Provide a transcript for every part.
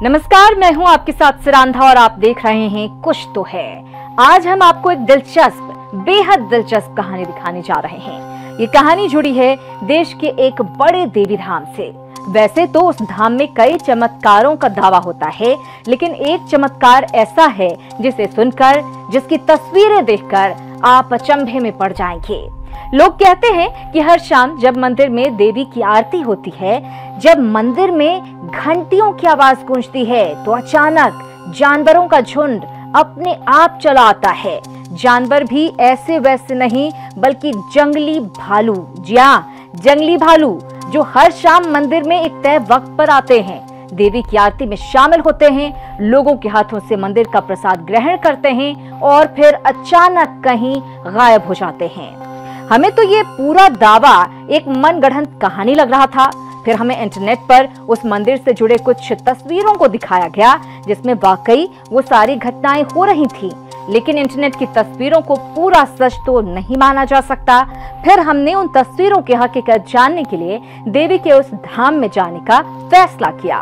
नमस्कार, मैं हूं आपके साथ सिरांधा और आप देख रहे हैं कुछ तो है। आज हम आपको एक दिलचस्प, बेहद दिलचस्प कहानी दिखाने जा रहे हैं। ये कहानी जुड़ी है देश के एक बड़े देवी धाम से। वैसे तो उस धाम में कई चमत्कारों का दावा होता है, लेकिन एक चमत्कार ऐसा है जिसे सुनकर, जिसकी तस्वीरें देखकर आप अचंभे में पड़ जाएंगे। लोग कहते हैं कि हर शाम जब मंदिर में देवी की आरती होती है, जब मंदिर में घंटियों की आवाज गूंजती है, तो अचानक जानवरों का झुंड अपने आप चला आता है। जानवर भी ऐसे वैसे नहीं, बल्कि जंगली भालू। जी हाँ, जंगली भालू जो हर शाम मंदिर में एक तय वक्त पर आते हैं, देवी की आरती में शामिल होते हैं, लोगों के हाथों से मंदिर का प्रसाद ग्रहण करते हैं और फिर अचानक कहीं गायब हो जाते हैं। हमें तो ये पूरा दावा एक मनगढ़ंत कहानी लग रहा था। फिर हमें इंटरनेट पर उस मंदिर से जुड़े कुछ तस्वीरों को दिखाया गया, जिसमें वाकई वो सारी घटनाएं हो रही थी। लेकिन इंटरनेट की तस्वीरों को पूरा सच तो नहीं माना जा सकता। फिर हमने उन तस्वीरों की हकीकत जानने के लिए देवी के उस धाम में जाने का फैसला किया।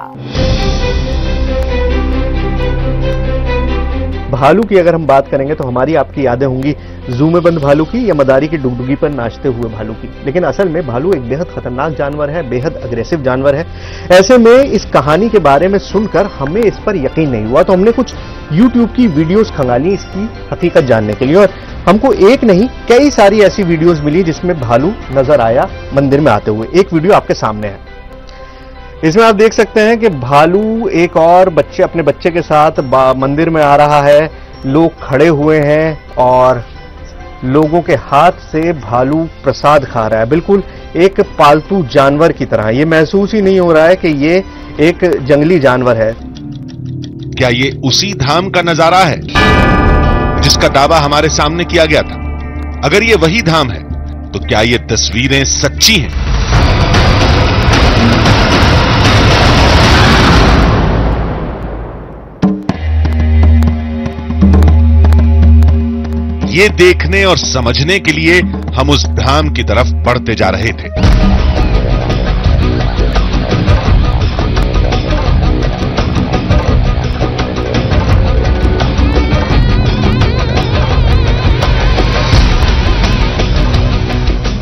भालू की अगर हम बात करेंगे तो हमारी आपकी यादें होंगी जू में बंद भालू की या मदारी की डुगडुगी पर नाचते हुए भालू की। लेकिन असल में भालू एक बेहद खतरनाक जानवर है, बेहद अग्रेसिव जानवर है। ऐसे में इस कहानी के बारे में सुनकर हमें इस पर यकीन नहीं हुआ, तो हमने कुछ YouTube की वीडियोस खंगाली इसकी हकीकत जानने के लिए, और हमको एक नहीं कई सारी ऐसी वीडियोस मिली जिसमें भालू नजर आया मंदिर में आते हुए। एक वीडियो आपके सामने है, इसमें आप देख सकते हैं कि भालू एक और बच्चे अपने बच्चे के साथ मंदिर में आ रहा है। लोग खड़े हुए हैं और लोगों के हाथ से भालू प्रसाद खा रहा है, बिल्कुल एक पालतू जानवर की तरह। ये महसूस ही नहीं हो रहा है कि ये एक जंगली जानवर है। क्या ये उसी धाम का नजारा है जिसका दावा हमारे सामने किया गया था? अगर ये वही धाम है तो क्या ये तस्वीरें सच्ची हैं? ये देखने और समझने के लिए हम उस धाम की तरफ बढ़ते जा रहे थे।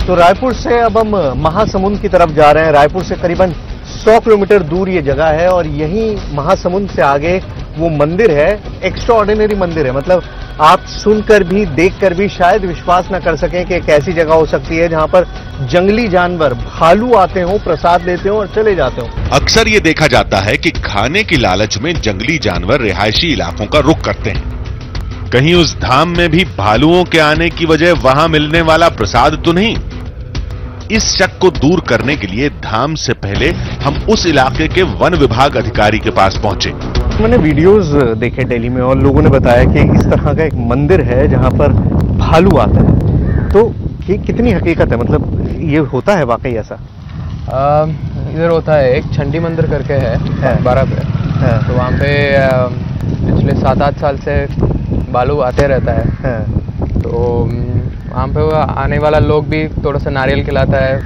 तो रायपुर से अब हम महासमुंद की तरफ जा रहे हैं। रायपुर से करीबन 100 किलोमीटर दूर ये जगह है और यहीं महासमुंद से आगे वो मंदिर है। एक्स्ट्राऑर्डिनरी मंदिर है, मतलब आप सुनकर भी देखकर भी शायद विश्वास ना कर सकें कि एक ऐसी जगह हो सकती है जहां पर जंगली जानवर भालू आते हो, प्रसाद लेते हो और चले जाते हो। अक्सर ये देखा जाता है कि खाने की लालच में जंगली जानवर रिहायशी इलाकों का रुख करते हैं। कहीं उस धाम में भी भालुओं के आने की वजह वहां मिलने वाला प्रसाद तो नहीं? इस शक को दूर करने के लिए धाम से पहले हम उस इलाके के वन विभाग अधिकारी के पास पहुंचे। मैंने वीडियोस देखे दिल्ली में और लोगों ने बताया कि इस तरह का एक मंदिर है जहां पर भालू आता है। तो ये कितनी हकीकत है, मतलब ये होता है वाकई ऐसा? इधर होता है, एक चंडी मंदिर करके है 12 पे है। तो वहाँ पे पिछले 7-8 साल से भालू आते रहता है। तो वहाँ पे आने वाला लोग भी थोड़ा सा नारियल खिलाता है।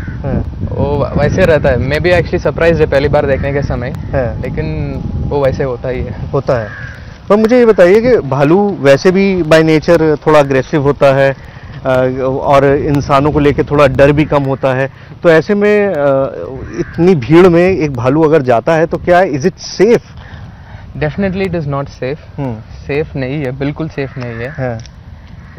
वो वैसे रहता है। मैं भी एक्चुअली सरप्राइज है पहली बार देखने के समय, लेकिन वो वैसे होता ही है। होता है। तो मुझे ये बताइए कि भालू वैसे भी बाय नेचर थोड़ा अग्रेसिव होता है और इंसानों को लेके थोड़ा डर भी कम होता है। तो ऐसे में इतनी भीड़ में एक भालू अगर जाता है तो क्या is it safe? Definitely it is not safe. Safe नहीं है, बिल्कुल सेफ नहीं है।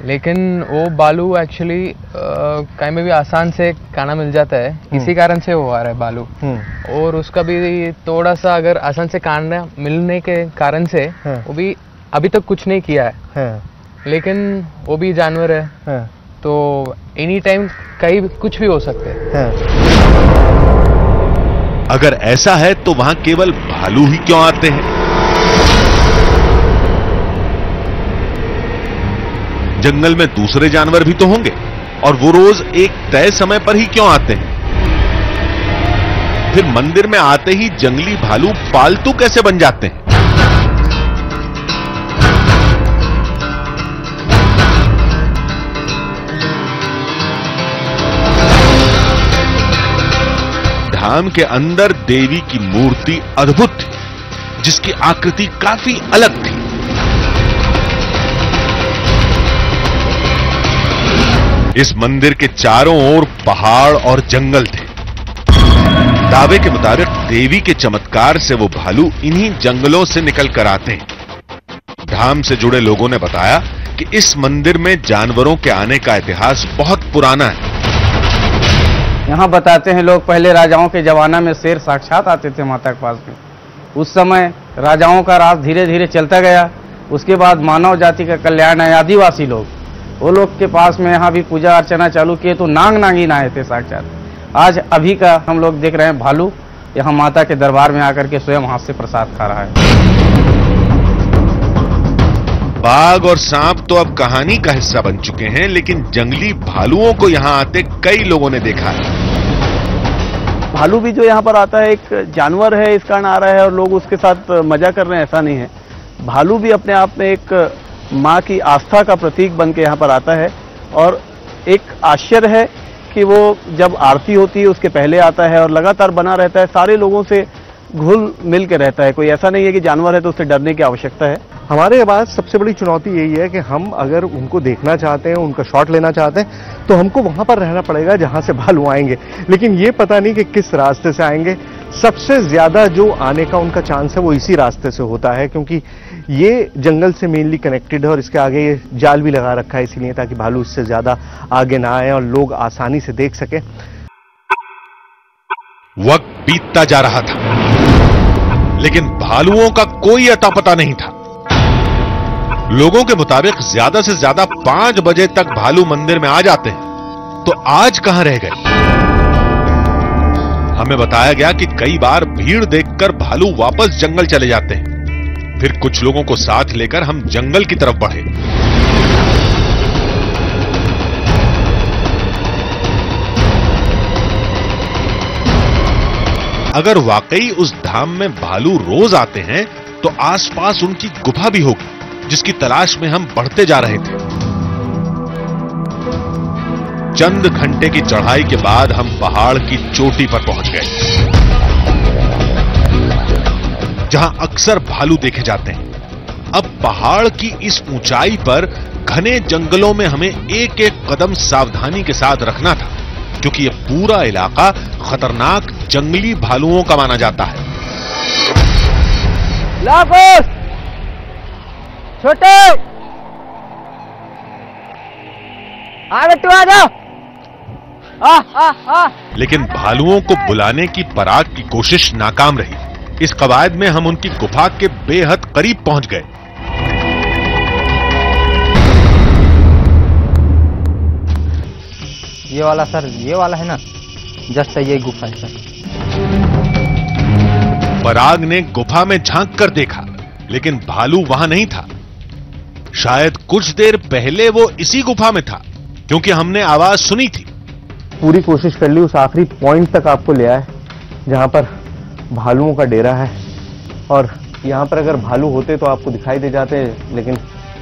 लेकिन वो भालू एक्चुअली कहीं में भी आसान से खाना मिल जाता है, इसी कारण से वो आ रहा है भालू। और उसका भी थोड़ा सा अगर आसान से खाना मिलने के कारण से वो भी अभी तक कुछ नहीं किया है। लेकिन वो भी जानवर है, तो एनी टाइम कहीं कुछ भी हो सकते हैं। अगर ऐसा है तो वहां केवल भालू ही क्यों आते हैं? जंगल में दूसरे जानवर भी तो होंगे, और वो रोज एक तय समय पर ही क्यों आते हैं? फिर मंदिर में आते ही जंगली भालू पालतू कैसे बन जाते हैं? धाम के अंदर देवी की मूर्ति अद्भुत थी, जिसकी आकृति काफी अलग थी। इस मंदिर के चारों ओर पहाड़ और जंगल थे। दावे के मुताबिक देवी के चमत्कार से वो भालू इन्हीं जंगलों से निकल कर आते हैं। धाम से जुड़े लोगों ने बताया कि इस मंदिर में जानवरों के आने का इतिहास बहुत पुराना है। यहाँ बताते हैं लोग पहले राजाओं के जमाना में शेर साक्षात आते थे माता के पास में। उस समय राजाओं का राज धीरे धीरे चलता गया। उसके बाद मानव जाति का कल्याण है, आदिवासी लोग, वो लोग के पास में यहाँ भी पूजा अर्चना चालू किए तो नांग नागिन आए थे साक्षात। आज अभी का हम लोग देख रहे हैं भालू यहाँ माता के दरबार में आकर के स्वयं हाथ से प्रसाद खा रहा है। बाघ और सांप तो अब कहानी का हिस्सा बन चुके हैं, लेकिन जंगली भालुओं को यहाँ आते कई लोगों ने देखा है। भालू भी जो यहाँ पर आता है एक जानवर है, इस कारण आ रहा है और लोग उसके साथ मजा कर रहे हैं, ऐसा नहीं है। भालू भी अपने आप में एक माँ की आस्था का प्रतीक बन के यहाँ पर आता है और एक आश्चर्य है कि वो जब आरती होती है उसके पहले आता है और लगातार बना रहता है, सारे लोगों से घुल मिल के रहता है। कोई ऐसा नहीं है कि जानवर है तो उससे डरने की आवश्यकता है। हमारे पास सबसे बड़ी चुनौती यही है कि हम अगर उनको देखना चाहते हैं, उनका शॉट लेना चाहते हैं, तो हमको वहां पर रहना पड़ेगा जहां से भालू आएंगे। लेकिन ये पता नहीं कि किस रास्ते से आएंगे। सबसे ज्यादा जो आने का उनका चांस है वो इसी रास्ते से होता है, क्योंकि ये जंगल से मेनली कनेक्टेड है और इसके आगे ये जाल भी लगा रखा है, इसीलिए ताकि भालू इससे ज्यादा आगे ना आए और लोग आसानी से देख सके। वक्त बीतता जा रहा था, लेकिन भालुओं का कोई अता पता नहीं था। लोगों के मुताबिक ज्यादा से ज्यादा 5 बजे तक भालू मंदिर में आ जाते हैं, तो आज कहां रह गए? हमें बताया गया कि कई बार भीड़ देखकर भालू वापस जंगल चले जाते हैं। फिर कुछ लोगों को साथ लेकर हम जंगल की तरफ बढ़े। अगर वाकई उस धाम में भालू रोज आते हैं तो आसपास उनकी गुफा भी होगी, जिसकी तलाश में हम बढ़ते जा रहे थे। चंद घंटे की चढ़ाई के बाद हम पहाड़ की चोटी पर पहुंच गए, जहां अक्सर भालू देखे जाते हैं। अब पहाड़ की इस ऊंचाई पर घने जंगलों में हमें एक एक कदम सावधानी के साथ रखना था, क्योंकि यह पूरा इलाका खतरनाक जंगली भालुओं का माना जाता है। छोटे आ जाओ। लेकिन भालुओं को बुलाने की पराग की कोशिश नाकाम रही। इस कवायद में हम उनकी गुफा के बेहद करीब पहुंच गए। ये वाला सर, ये वाला है ना, जस्ट ये गुफा है सर। पराग ने गुफा में झांक कर देखा, लेकिन भालू वहां नहीं था। शायद कुछ देर पहले वो इसी गुफा में था, क्योंकि हमने आवाज सुनी थी। पूरी कोशिश कर ली, उस आखिरी पॉइंट तक आपको ले आए जहां पर भालुओं का डेरा है, और यहां पर अगर भालू होते तो आपको दिखाई दे जाते, लेकिन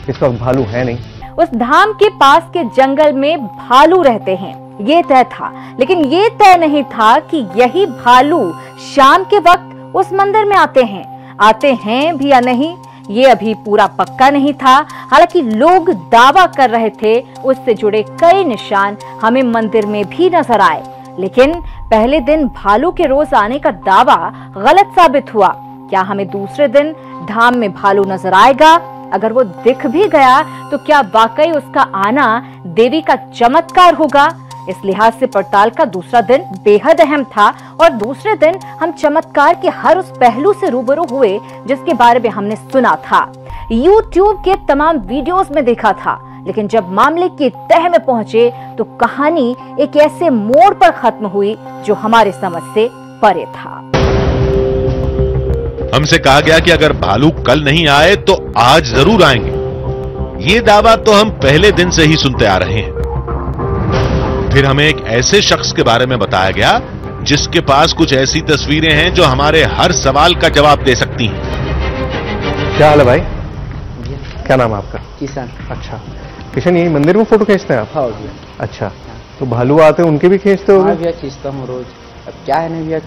इस वक्त भालू है नहीं। उस धाम के पास के जंगल में भालू रहते हैं, ये तय था। लेकिन ये तय नहीं था कि यही भालू शाम के वक्त उस मंदिर में आते हैं भी या नहीं, ये अभी पूरा पक्का नहीं था। हालांकि लोग दावा कर रहे थे, उससे जुड़े कई निशान हमें मंदिर में भी नजर आए। लेकिन पहले दिन भालू के रोज आने का दावा गलत साबित हुआ। क्या हमें दूसरे दिन धाम में भालू नजर आएगा? अगर वो दिख भी गया तो क्या वाकई उसका आना देवी का चमत्कार होगा? इस लिहाज से पड़ताल का दूसरा दिन बेहद अहम था, और दूसरे दिन हम चमत्कार के हर उस पहलू से रूबरू हुए जिसके बारे में हमने सुना था, YouTube के तमाम वीडियोस में देखा था। लेकिन जब मामले की तह में पहुंचे तो कहानी एक ऐसे मोड़ पर खत्म हुई जो हमारे समझ से परे था। हमसे कहा गया कि अगर भालू कल नहीं आए तो आज जरूर आएंगे। ये दावा तो हम पहले दिन से ही सुनते आ रहे हैं। फिर हमें एक ऐसे शख्स के बारे में बताया गया जिसके पास कुछ ऐसी तस्वीरें हैं जो हमारे हर सवाल का जवाब दे सकती हैं। क्या हाल है भाई? क्या नाम है आपका? किशन। अच्छा किशन, यही मंदिर में फोटो खींचते हैं आप? हाँ भैया। अच्छा, तो भालू आते हैं उनके भी खींचते हो? हाँ भैया, खींचता हूँ रोज। अब क्या है नहीं भैया,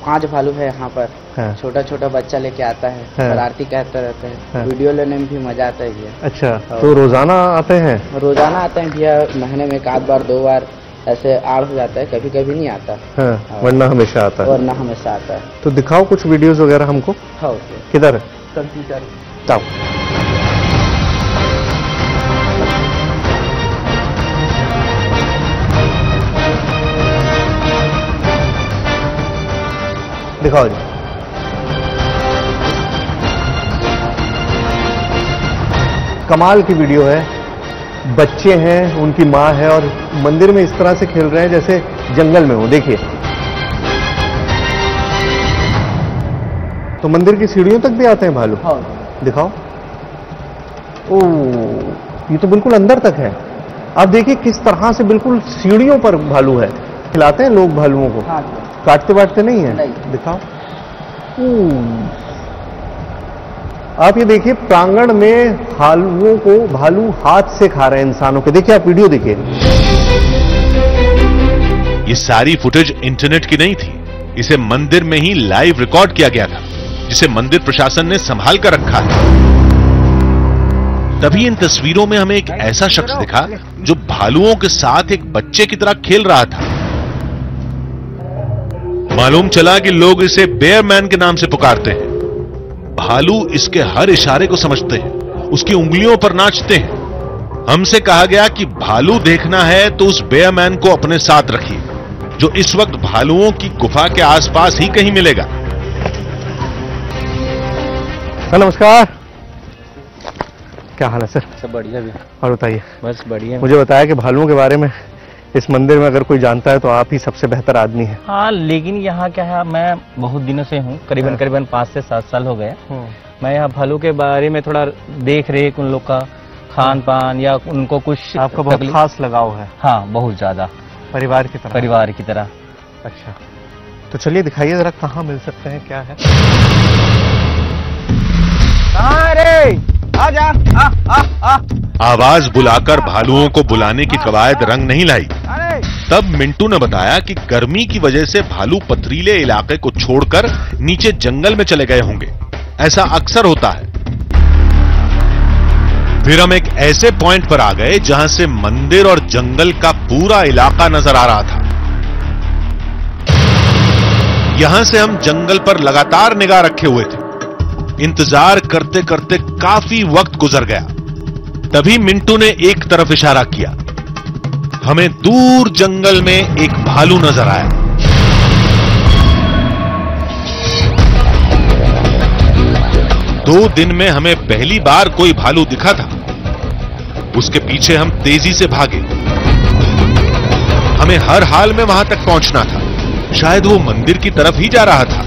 5 भालू है यहाँ पर। हाँ। छोटा छोटा बच्चा लेके आता है, हाँ। शरारती कहते रहते हैं। हाँ। वीडियो लेने में भी मजा आता है भैया। अच्छा, तो रोजाना आते हैं? रोजाना आते हैं भैया, महीने में 1 बार 2 बार ऐसे आड़ हो जाता है, कभी कभी नहीं आता। हाँ, वरना हमेशा आता है। वरना हमेशा आता है। तो दिखाओ कुछ वीडियोस वगैरह हमको। हाँ, किधर है? जाओ। दिखाओ जी। कमाल की वीडियो है। बच्चे हैं, उनकी माँ है और मंदिर में इस तरह से खेल रहे हैं जैसे जंगल में हो। देखिए, तो मंदिर की सीढ़ियों तक भी आते हैं भालू। हाँ। दिखाओ। ओह, ये तो बिल्कुल अंदर तक है। आप देखिए किस तरह से बिल्कुल सीढ़ियों पर भालू है। खिलाते हैं लोग भालुओं को? हाँ। काटते वाटते नहीं है? नहीं। दिखाओ। आप ये देखिए, प्रांगण में भालुओं को भालू हाथ से खा रहे हैं इंसानों के। देखिए, आप वीडियो देखिए। ये सारी फुटेज इंटरनेट की नहीं थी, इसे मंदिर में ही लाइव रिकॉर्ड किया गया था, जिसे मंदिर प्रशासन ने संभाल कर रखा है। तभी इन तस्वीरों में हमें एक ऐसा शख्स दिखा जो भालुओं के साथ एक बच्चे की तरह खेल रहा था। मालूम चला कि लोग इसे बेयर मैन के नाम से पुकारते हैं। भालू इसके हर इशारे को समझते हैं, उसकी उंगलियों पर नाचते हैं। हमसे कहा गया कि भालू देखना है तो उस बेयर मैन को अपने साथ रखिए, जो इस वक्त भालुओं की गुफा के आसपास ही कहीं मिलेगा। नमस्कार, क्या हाल है सर? सब बढ़िया भी। और बताइए। बस बढ़िया। मुझे बताया कि भालुओं के बारे में इस मंदिर में अगर कोई जानता है तो आप ही सबसे बेहतर आदमी है। हाँ, लेकिन यहाँ क्या है, मैं बहुत दिनों से हूँ, करीबन 5 से 7 साल हो गए। मैं यहाँ भालू के बारे में थोड़ा देख रेख, उन लोग का खान पान या उनको कुछ आपका बहुत खास लगाव है? हाँ, बहुत ज्यादा। परिवार की तरह? परिवार की तरह। अच्छा, तो चलिए दिखाइए जरा, कहाँ मिल सकते हैं, क्या है? आजा। आवाज बुलाकर भालुओं को बुलाने की कवायद रंग नहीं लाई। तब मिंटू ने बताया कि गर्मी की वजह से भालू पथरीले इलाके को छोड़कर नीचे जंगल में चले गए होंगे। ऐसा अक्सर होता है। फिर हम एक ऐसे पॉइंट पर आ गए जहां से मंदिर और जंगल का पूरा इलाका नजर आ रहा था। यहां से हम जंगल पर लगातार निगाह रखे हुए थे। इंतजार करते करते काफी वक्त गुजर गया। तभी मिंटू ने एक तरफ इशारा किया। हमें दूर जंगल में एक भालू नजर आया। दो दिन में हमें पहली बार कोई भालू दिखा था। उसके पीछे हम तेजी से भागे। हमें हर हाल में वहां तक पहुंचना था। शायद वो मंदिर की तरफ ही जा रहा था।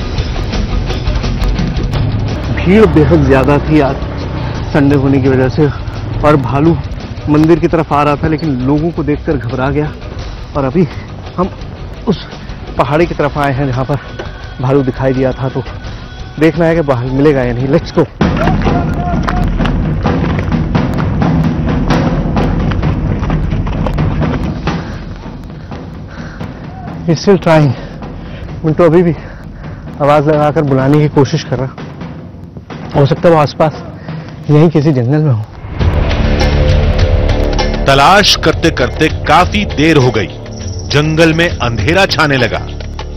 भीड़ बेहद ज्यादा थी आज संडे होने की वजह से, और भालू मंदिर की तरफ आ रहा था, लेकिन लोगों को देखकर घबरा गया। और अभी हम उस पहाड़ी की तरफ आए हैं जहां पर भालू दिखाई दिया था। तो देखना है कि भालू मिलेगा या नहीं। Let's go. Still trying. Mintu अभी भी आवाज लगाकर बुलाने की कोशिश कर रहा। हो सकता है वो आसपास यहीं किसी जंगल में हो। तलाश करते करते काफी देर हो गई। जंगल में अंधेरा छाने लगा,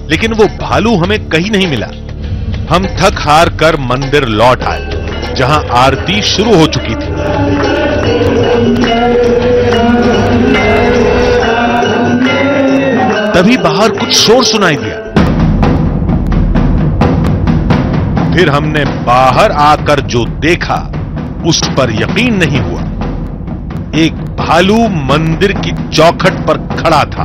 लेकिन वो भालू हमें कहीं नहीं मिला। हम थक हार कर मंदिर लौट आए, जहां आरती शुरू हो चुकी थी। तभी बाहर कुछ शोर सुनाई दिया। फिर हमने बाहर आकर जो देखा उस पर यकीन नहीं हुआ। एक भालू मंदिर की चौखट पर खड़ा था।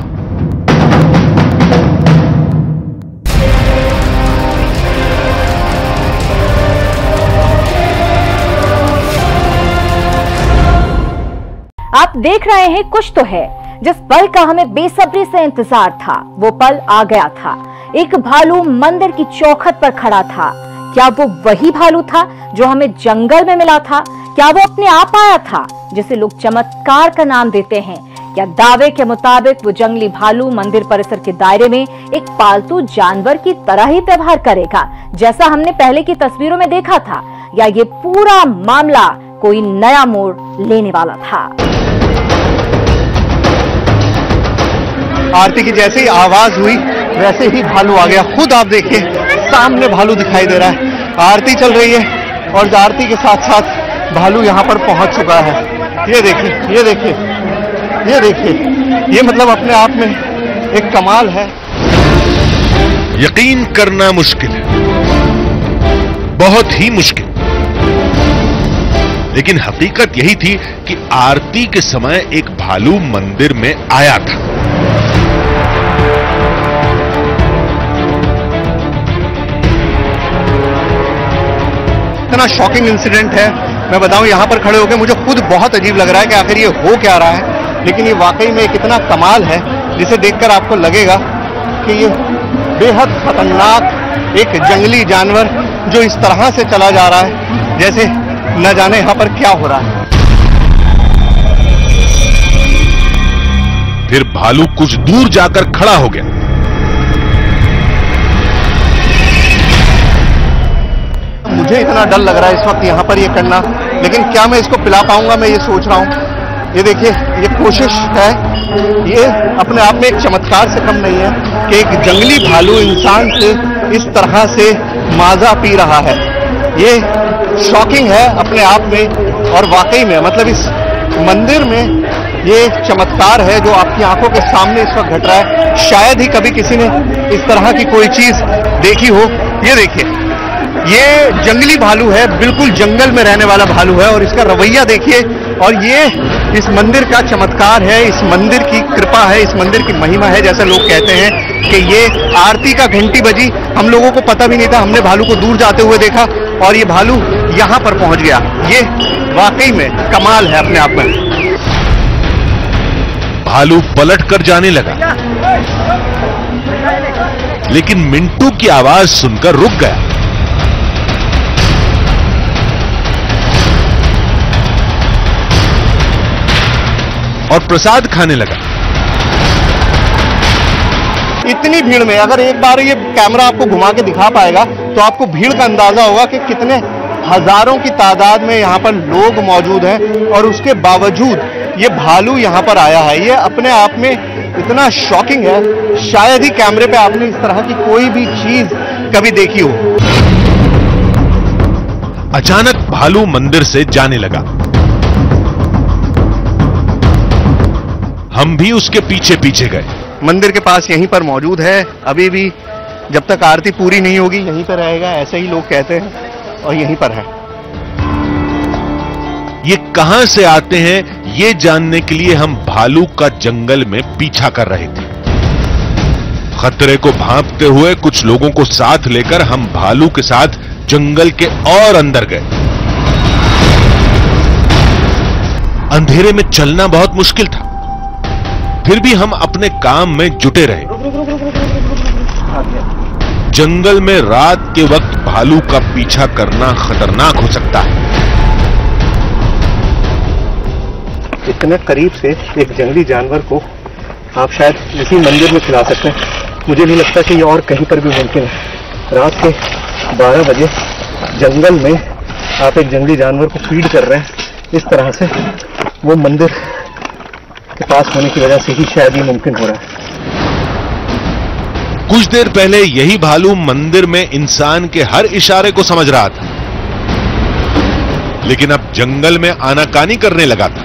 आप देख रहे हैं कुछ तो है। जिस पल का हमें बेसब्री से इंतजार था, वो पल आ गया था। एक भालू मंदिर की चौखट पर खड़ा था। क्या वो वही भालू था जो हमें जंगल में मिला था? क्या वो अपने आप आया था, जिसे लोग चमत्कार का नाम देते हैं? या दावे के मुताबिक वो जंगली भालू मंदिर परिसर के दायरे में एक पालतू जानवर की तरह ही व्यवहार करेगा, जैसा हमने पहले की तस्वीरों में देखा था, या ये पूरा मामला कोई नया मोड़ लेने वाला था? आरती की जैसे ही आवाज हुई वैसे ही भालू आ गया। खुद आप देखिए सामने भालू दिखाई दे रहा है। आरती चल रही है और आरती के साथ साथ भालू यहां पर पहुंच चुका है। ये देखिए, ये देखिए, ये देखिए, ये मतलब अपने आप में एक कमाल है। यकीन करना मुश्किल है, बहुत ही मुश्किल। लेकिन हकीकत यही थी कि आरती के समय एक भालू मंदिर में आया था। इतना शॉकिंग इंसिडेंट है, मैं बताऊं यहां पर खड़े होकर मुझे खुद बहुत अजीब लग रहा है कि आखिर ये हो क्या रहा है। लेकिन ये वाकई में कितना कमाल है जिसे देखकर आपको लगेगा कि ये बेहद खतरनाक एक जंगली जानवर जो इस तरह से चला जा रहा है जैसे न जाने यहां पर क्या हो रहा है। फिर भालू कुछ दूर जाकर खड़ा हो गया। मुझे इतना डर लग रहा है इस वक्त यहां पर ये करना, लेकिन क्या मैं इसको पिला पाऊंगा, मैं ये सोच रहा हूं। ये देखिए, ये कोशिश है, ये अपने आप में एक चमत्कार से कम नहीं है कि एक जंगली भालू इंसान से इस तरह से माजा पी रहा है। ये शॉकिंग है अपने आप में और वाकई में मतलब इस मंदिर में ये चमत्कार है जो आपकी आंखों के सामने इस वक्त घट रहा है। शायद ही कभी किसी ने इस तरह की कोई चीज देखी हो। ये देखिए, ये जंगली भालू है, बिल्कुल जंगल में रहने वाला भालू है और इसका रवैया देखिए। और ये इस मंदिर का चमत्कार है, इस मंदिर की कृपा है, इस मंदिर की महिमा है। जैसे लोग कहते हैं कि ये आरती का घंटी बजी, हम लोगों को पता भी नहीं था, हमने भालू को दूर जाते हुए देखा और ये भालू यहां पर पहुंच गया। ये वाकई में कमाल है अपने आप में। भालू पलट कर जाने लगा, लेकिन मिंटू की आवाज सुनकर रुक गया। और प्रसाद खाने लगा। इतनी भीड़ में अगर एक बार ये कैमरा आपको घुमा के दिखा पाएगा तो आपको भीड़ का अंदाजा होगा कि कितने हजारों की तादाद में यहाँ पर लोग मौजूद हैं और उसके बावजूद ये भालू यहाँ पर आया है। ये अपने आप में इतना शॉकिंग है, शायद ही कैमरे पे आपने इस तरह की कोई भी चीज कभी देखी हो। अचानक भालू मंदिर से जाने लगा। हम भी उसके पीछे पीछे गए। मंदिर के पास यहीं पर मौजूद है, अभी भी जब तक आरती पूरी नहीं होगी यहीं पर रहेगा, ऐसे ही लोग कहते हैं और यहीं पर है। ये कहां से आते हैं ये जानने के लिए हम भालू का जंगल में पीछा कर रहे थे। खतरे को भांपते हुए कुछ लोगों को साथ लेकर हम भालू के साथ जंगल के और अंदर गए। अंधेरे में चलना बहुत मुश्किल था, फिर भी हम अपने काम में जुटे रहे। जंगल में रात के वक्त भालू का पीछा करना खतरनाक हो सकता है। इतने करीब से एक जंगली जानवर को आप शायद इसी मंदिर में खिला सकते हैं। मुझे नहीं लगता कि ये और कहीं पर भी मुमकिन है। रात के 12 बजे जंगल में आप एक जंगली जानवर को फीड कर रहे हैं इस तरह से, वो मंदिर के पास होने की वजह से ही शायद ये मुमकिन हो रहा है। कुछ देर पहले यही भालू मंदिर में इंसान के हर इशारे को समझ रहा था, लेकिन अब जंगल में आनाकानी करने लगा था।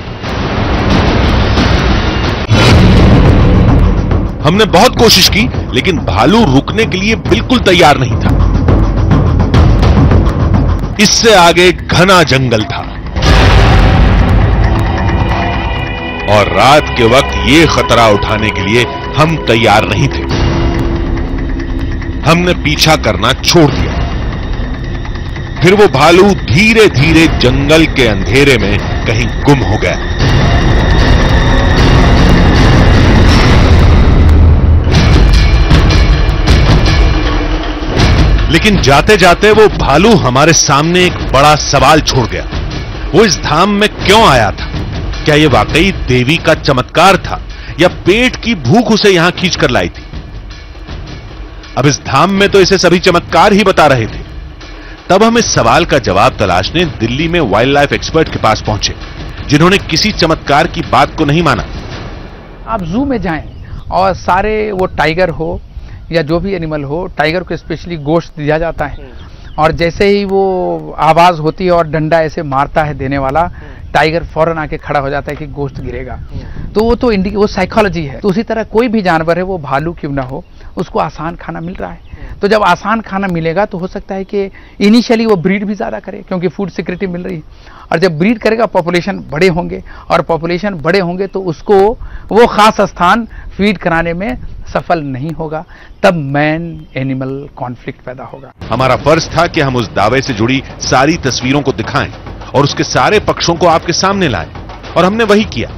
हमने बहुत कोशिश की, लेकिन भालू रुकने के लिए बिल्कुल तैयार नहीं था। इससे आगे घना जंगल था और रात के वक्त ये खतरा उठाने के लिए हम तैयार नहीं थे। हमने पीछा करना छोड़ दिया। फिर वो भालू धीरे धीरे जंगल के अंधेरे में कहीं गुम हो गया। लेकिन जाते जाते वो भालू हमारे सामने एक बड़ा सवाल छोड़ गया। वो इस धाम में क्यों आया था? क्या ये वाकई देवी का चमत्कार था या पेट की भूख उसे यहां खींच कर लाई थी? अब इस धाम में तो इसे सभी चमत्कार ही बता रहे थे। तब हम इस सवाल का जवाब तलाशने दिल्ली में वाइल्ड लाइफ एक्सपर्ट के पास पहुंचे, जिन्होंने किसी चमत्कार की बात को नहीं माना। आप जू में जाएं और सारे वो टाइगर हो या जो भी एनिमल हो, टाइगर को स्पेशली गोश्त दिया जाता है और जैसे ही वो आवाज होती है और डंडा ऐसे मारता है देने वाला, टाइगर फौरन आके खड़ा हो जाता है कि गोश्त गिरेगा। तो वो तो वो साइकोलॉजी है। तो उसी तरह कोई भी जानवर है, वो भालू क्यों ना हो, उसको आसान खाना मिल रहा है। तो जब आसान खाना मिलेगा तो हो सकता है कि इनिशियली वो ब्रीड भी ज़्यादा करे, क्योंकि फूड सिक्योरिटी मिल रही है। और जब ब्रीड करेगा पॉपुलेशन बड़े होंगे, और पॉपुलेशन बड़े होंगे तो उसको वो खास स्थान फीड कराने में सफल नहीं होगा, तब मैन एनिमल कॉन्फ्लिक्ट पैदा होगा। हमारा फर्ज था कि हम उस दावे से जुड़ी सारी तस्वीरों को दिखाएं और उसके सारे पक्षों को आपके सामने लाएं, और हमने वही किया।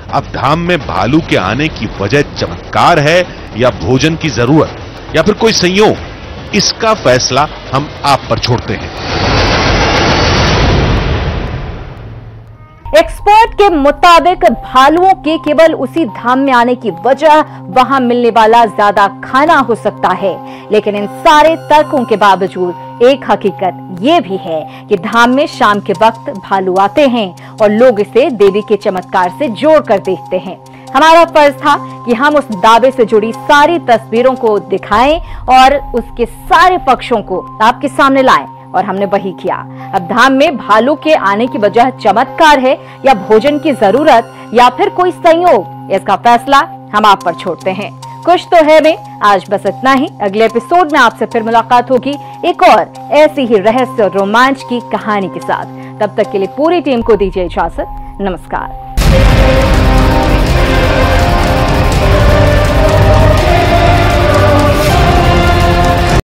अब धाम में भालू के आने की वजह चमत्कार है या भोजन की जरूरत या फिर कोई संयोग, इसका फैसला हम आप पर छोड़ते हैं। एक्सपर्ट के मुताबिक भालुओं के केवल उसी धाम में आने की वजह वहां मिलने वाला ज्यादा खाना हो सकता है, लेकिन इन सारे तर्कों के बावजूद एक हकीकत ये भी है कि धाम में शाम के वक्त भालू आते हैं और लोग इसे देवी के चमत्कार से जोड़कर देखते हैं। हमारा फर्ज था कि हम उस दावे से जुड़ी सारी तस्वीरों को दिखाएं और उसके सारे पक्षों को आपके सामने लाएं, और हमने वही किया। अब धाम में भालू के आने की वजह चमत्कार है या भोजन की जरूरत या फिर कोई संयोग, इसका फैसला हम आप पर छोड़ते हैं। कुछ तो है में आज बस इतना ही। अगले एपिसोड में आपसे फिर मुलाकात होगी एक और ऐसी ही रहस्य और रोमांच की कहानी के साथ। तब तक के लिए पूरी टीम को दीजिए इजाजत। नमस्कार।